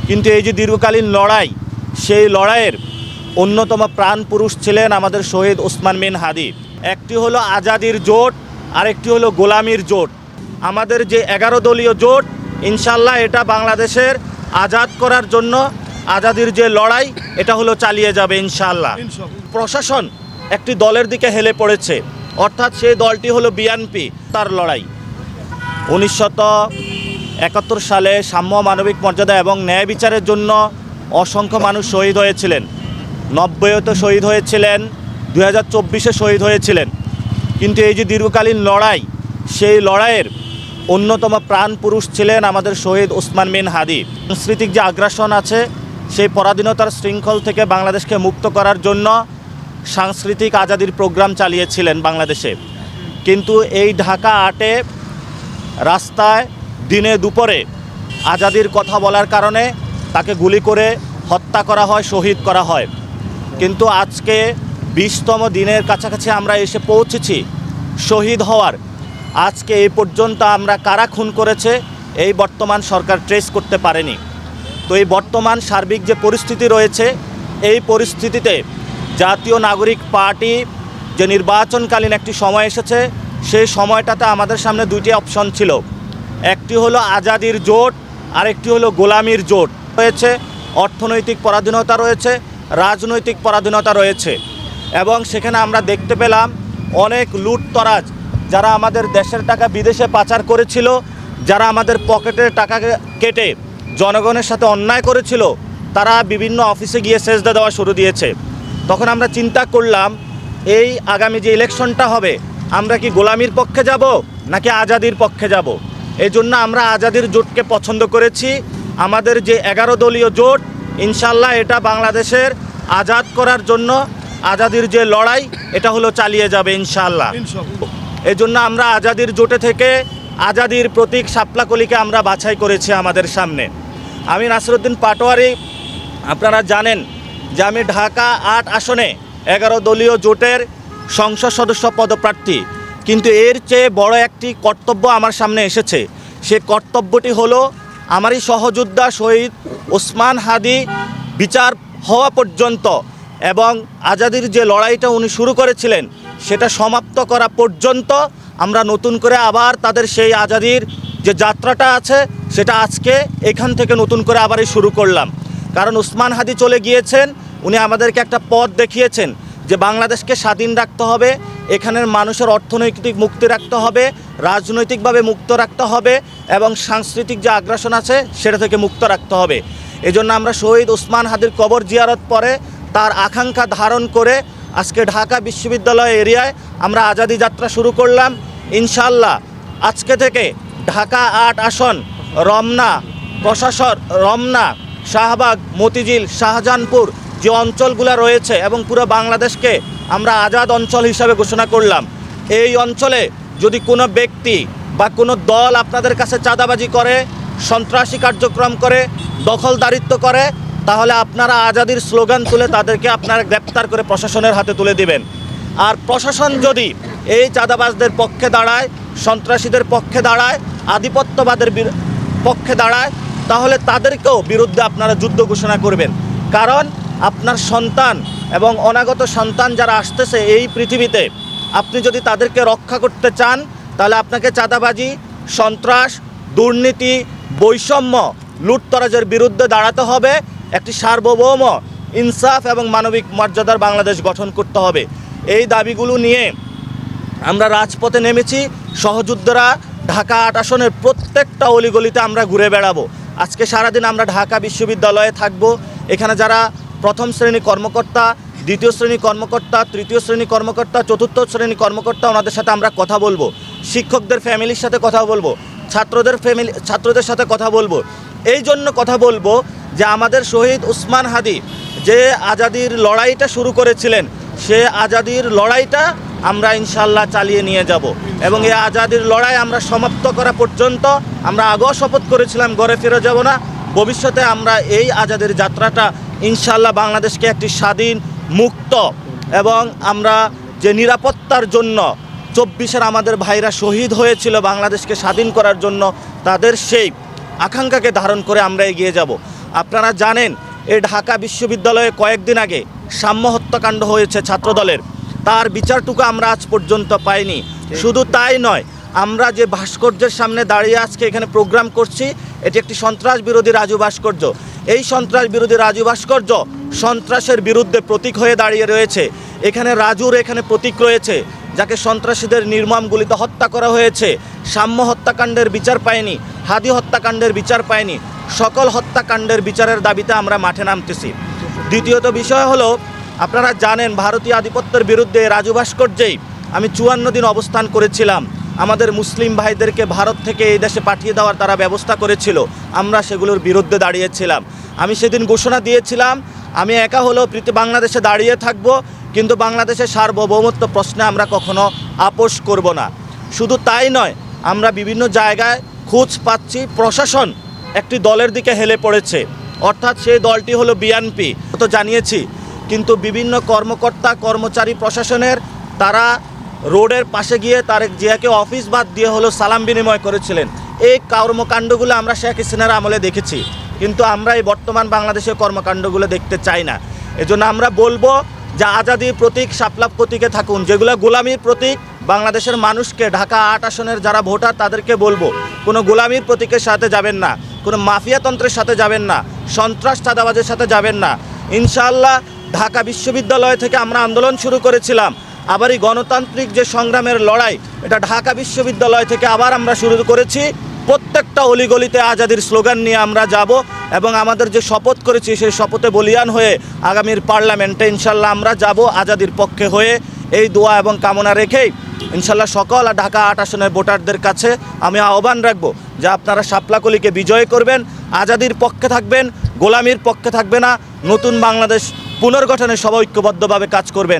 কিন্তু এই যে দীর্ঘকালীন লড়াই, সেই লড়াইয়ের অন্যতম প্রাণ পুরুষ ছিলেন আমাদের শহীদ ওসমান বিন হাদি। একটি হলো আজাদির জোট, আরেকটি হলো গোলামির জোট। আমাদের যে 11 দলীয় জোট, ইনশাল্লাহ এটা বাংলাদেশের আজাদ করার জন্য আজাদির যে লড়াই, এটা হলো চালিয়ে যাবে ইনশাল্লাহ। প্রশাসন একটি দলের দিকে হেলে পড়েছে, অর্থাৎ সেই দলটি হলো বিএনপি। তার লড়াই 1971 সালে সাম্য, মানবিক মর্যাদা এবং ন্যায় বিচারের জন্য অসংখ্য মানুষ শহীদ হয়েছিলেন। 90-তে শহীদ হয়েছিলেন, 2024-এ শহীদ হয়েছিলেন। কিন্তু এই যে দীর্ঘকালীন লড়াই, সেই লড়াইয়ের অন্যতম প্রাণ পুরুষ ছিলেন আমাদের শহীদ ওসমান বিন হাদি। সাংস্কৃতিক যে আগ্রাসন আছে, সেই পরাধীনতার শৃঙ্খল থেকে বাংলাদেশকে মুক্ত করার জন্য সাংস্কৃতিক আজাদির প্রোগ্রাম চালিয়েছিলেন বাংলাদেশে। কিন্তু এই ঢাকা 8-এ রাস্তায় দিনে দুপুরে আজাদির কথা বলার কারণে তাকে গুলি করে হত্যা করা হয়, শহীদ করা হয়। কিন্তু আজকে 20তম দিনের কাছাকাছি আমরা এসে পৌঁছেছি শহীদ হওয়ার। আজকে এই পর্যন্ত আমরা কারা খুন করেছে এই বর্তমান সরকার ট্রেস করতে পারেনি। তো এই বর্তমান সার্বিক যে পরিস্থিতি রয়েছে, এই পরিস্থিতিতে জাতীয় নাগরিক পার্টি যে নির্বাচনকালীন একটি সময় এসেছে, সেই সময়টাতে আমাদের সামনে দুইটি অপশন ছিল। একটি হলো আজাদির জোট, আরেকটি হলো গোলামির জোট। রয়েছে অর্থনৈতিক পরাধীনতা, রয়েছে রাজনৈতিক পরাধীনতা রয়েছে, এবং সেখানে আমরা দেখতে পেলাম অনেক লুটতরাজ, যারা আমাদের দেশের টাকা বিদেশে পাচার করেছিল, যারা আমাদের পকেটের টাকা কেটে জনগণের সাথে অন্যায় করেছিল, তারা বিভিন্ন অফিসে গিয়ে সেজদা দেওয়া শুরু দিয়েছে। তখন আমরা চিন্তা করলাম, এই আগামী যে ইলেকশনটা হবে, আমরা কি গোলামির পক্ষে যাব নাকি আজাদির পক্ষে যাব? এই জন্য আমরা আজাদির জোটকে পছন্দ করেছি। আমাদের যে 11 দলীয় জোট, ইনশাল্লাহ এটা বাংলাদেশের আজাদ করার জন্য আজাদির যে লড়াই, এটা হলো চালিয়ে যাবে ইনশাল্লাহ। এই জন্য আমরা আজাদির জোটে থেকে আজাদির প্রতীক শাপলাকলিকে আমরা বাছাই করেছি আমাদের সামনে। আমি নাসিরউদ্দিন পাটোয়ারি, আপনারা জানেন যে আমি ঢাকা 8 আসনে 11 দলীয় জোটের সংসদ সদস্য পদপ্রার্থী। কিন্তু এর চেয়ে বড় একটি কর্তব্য আমার সামনে এসেছে। সে কর্তব্যটি হলো আমারই সহযোদ্ধা শহীদ ওসমান হাদি বিচার হওয়া পর্যন্ত এবং আজাদির যে লড়াইটা উনি শুরু করেছিলেন, সেটা সমাপ্ত করা পর্যন্ত আমরা নতুন করে আবার তাদের সেই আজাদির যে যাত্রাটা আছে, সেটা আজকে এখান থেকে নতুন করে আবারই শুরু করলাম। কারণ ওসমান হাদি চলে গিয়েছেন, উনি আমাদেরকে একটা পথ দেখিয়েছেন যে বাংলাদেশকে স্বাধীন রাখতে হবে, এখানের মানুষের অর্থনৈতিক মুক্তি রাখতে হবে, রাজনৈতিকভাবে মুক্ত রাখতে হবে, এবং সাংস্কৃতিক যে আগ্রাসন আছে সেটা থেকে মুক্ত রাখতে হবে। এজন্য আমরা শহীদ ওসমান হাদির কবর জিয়ারত পরে তার আকাঙ্ক্ষা ধারণ করে আজকে ঢাকা বিশ্ববিদ্যালয় এরিয়ায় আমরা আজাদি যাত্রা শুরু করলাম। ইনশাল্লাহ আজকে থেকে ঢাকা 8 আসন, রমনা, প্রশাসন, রমনা, শাহবাগ, মতিঝিল, শাহজাহানপুর যে অঞ্চলগুলো রয়েছে, এবং পুরো বাংলাদেশকে আমরা আজাদ অঞ্চল হিসাবে ঘোষণা করলাম। এই অঞ্চলে যদি কোনো ব্যক্তি বা কোনো দল আপনাদের কাছে চাঁদাবাজি করে, সন্ত্রাসী কার্যক্রম করে, দখলদারিত্ব করে, তাহলে আপনারা আজাদির স্লোগান তুলে তাদেরকে আপনারা গ্রেপ্তার করে প্রশাসনের হাতে তুলে দিবেন। আর প্রশাসন যদি এই চাঁদাবাজদের পক্ষে দাঁড়ায়, সন্ত্রাসীদের পক্ষে দাঁড়ায়, আধিপত্যবাদের পক্ষে দাঁড়ায়, তাহলে তাদেরকেও বিরুদ্ধে আপনারা যুদ্ধ ঘোষণা করবেন। কারণ আপনার সন্তান এবং অনাগত সন্তান যারা আসতেছে এই পৃথিবীতে, আপনি যদি তাদেরকে রক্ষা করতে চান, তাহলে আপনাকে চাঁদাবাজি, সন্ত্রাস, দুর্নীতি, বৈষম্য, লুটতরাজের বিরুদ্ধে দাঁড়াতে হবে। একটি সার্বভৌম, ইনসাফ এবং মানবিক মর্যাদার বাংলাদেশ গঠন করতে হবে। এই দাবিগুলো নিয়ে আমরা রাজপথে নেমেছি। সহযোদ্ধারা ঢাকা 8 আসনের প্রত্যেকটা অলিগলিতে আমরা ঘুরে বেড়াবো। আজকে সারাদিন আমরা ঢাকা বিশ্ববিদ্যালয়ে থাকব। এখানে যারা প্রথম শ্রেণী কর্মকর্তা, দ্বিতীয় শ্রেণী কর্মকর্তা, তৃতীয় শ্রেণী কর্মকর্তা, চতুর্থ শ্রেণী কর্মকর্তা, ওনাদের সাথে আমরা কথা বলবো। শিক্ষকদের ফ্যামিলির সাথে কথা বলবো, ছাত্রদের সাথে কথা বলবো। এই জন্য কথা বলবো যে আমাদের শহীদ ওসমান হাদি যে আজাদির লড়াইটা শুরু করেছিলেন, সে আজাদির লড়াইটা আমরা ইনশাল্লাহ চালিয়ে নিয়ে যাব, এবং এই আজাদির লড়াই আমরা সমাপ্ত করা পর্যন্ত আমরা আগেও শপথ করেছিলাম ঘরে ফিরে যাব না। ভবিষ্যতে আমরা এই আজাদির যাত্রাটা ইনশাল্লাহ বাংলাদেশকে একটি স্বাধীন, মুক্ত, এবং আমরা যে নিরাপত্তার জন্য 24-এর আমাদের ভাইরা শহীদ হয়েছিল বাংলাদেশকে স্বাধীন করার জন্য, তাদের সেই আকাঙ্ক্ষাকে ধারণ করে আমরা এগিয়ে যাব। আপনারা জানেন এই ঢাকা বিশ্ববিদ্যালয়ে কয়েকদিন আগে সাম্য হত্যাকাণ্ড হয়েছে ছাত্রদলের, তার বিচারটুকু আমরা আজ পর্যন্ত পাইনি। শুধু তাই নয়, আমরা যে ভাস্কর্যের সামনে দাঁড়িয়ে আজকে এখানে প্রোগ্রাম করছি, এটি একটি সন্ত্রাস বিরোধী রাজু ভাস্কর্য। এই সন্ত্রাস বিরোধী রাজু ভাস্কর্য সন্ত্রাসের বিরুদ্ধে প্রতীক হয়ে দাঁড়িয়ে রয়েছে। এখানে রাজুর এখানে প্রতীক রয়েছে, যাকে সন্ত্রাসীদের নির্মম গুলিতে হত্যা করা হয়েছে। সাম্য হত্যাকাণ্ডের বিচার পায়নি, হাদি হত্যাকাণ্ডের বিচার পায়নি। সকল হত্যাকাণ্ডের বিচারের দাবিতে আমরা মাঠে নামতেছি। দ্বিতীয়ত বিষয় হলো, আপনারা জানেন ভারতীয় আধিপত্যের বিরুদ্ধে রাজু ভাস্কর্যেই আমি 54 দিন অবস্থান করেছিলাম। আমাদের মুসলিম ভাইদেরকে ভারত থেকে এই দেশে পাঠিয়ে দেওয়ার তারা ব্যবস্থা করেছিল, আমরা সেগুলোর বিরুদ্ধে দাঁড়িয়েছিলাম। আমি সেদিন ঘোষণা দিয়েছিলাম, আমি একা হলেও বাংলাদেশে দাঁড়িয়ে থাকব, কিন্তু বাংলাদেশের সার্বভৌমত্ব প্রশ্নে আমরা কখনো আপোষ করব না। শুধু তাই নয়, আমরা বিভিন্ন জায়গায় খোঁজ পাচ্ছি প্রশাসন একটি দলের দিকে হেলে পড়েছে, অর্থাৎ সেই দলটি হলো বিএনপি। তো জানিয়েছি, কিন্তু বিভিন্ন কর্মকর্তা কর্মচারী প্রশাসনের তারা রোডের পাশে গিয়ে তারেক জিয়াকে অফিস বাদ দিয়ে হলো সালাম বিনিময় করেছিলেন। এই কর্মকাণ্ডগুলো আমরা শেখ হাসিনার আমলে দেখেছি, কিন্তু আমরা এই বর্তমান বাংলাদেশের কর্মকাণ্ডগুলো দেখতে চাই না। এজন্য আমরা বলবো যে আজাদির প্রতীক শাপলা প্রতীকে থাকুন, যেগুলো গোলামির প্রতীক। বাংলাদেশের মানুষকে, ঢাকা 8 আসনের যারা ভোটার তাদেরকে বলবো, কোনো গোলামির প্রতীকের সাথে যাবেন না, কোনো মাফিয়াতন্ত্রের সাথে যাবেন না, সন্ত্রাস চাঁদাবাজের সাথে যাবেন না। ইনশাআল্লাহ ঢাকা বিশ্ববিদ্যালয় থেকে আমরা আন্দোলন শুরু করেছিলাম, আবার এই গণতান্ত্রিক যে সংগ্রামের লড়াই, এটা ঢাকা বিশ্ববিদ্যালয় থেকে আবার আমরা শুরু করেছি। প্রত্যেকটা অলিগলিতে আজাদির স্লোগান নিয়ে আমরা যাব, এবং আমাদের যে শপথ করেছি সেই শপথে বলিয়ান হয়ে আগামীর পার্লামেন্টে ইনশাল্লাহ আমরা যাব আজাদির পক্ষে হয়ে। এই দোয়া এবং কামনা রেখেই ইনশাল্লাহ সকল ঢাকা 8 আসনের ভোটারদের কাছে আমি আহ্বান রাখবো যে আপনারা শাপলাকলিকে বিজয় করবেন, আজাদির পক্ষে থাকবেন, গোলামির পক্ষে থাকবে না। নতুন বাংলাদেশ পুনর্গঠনে সবাই ঐক্যবদ্ধভাবে কাজ করবেন।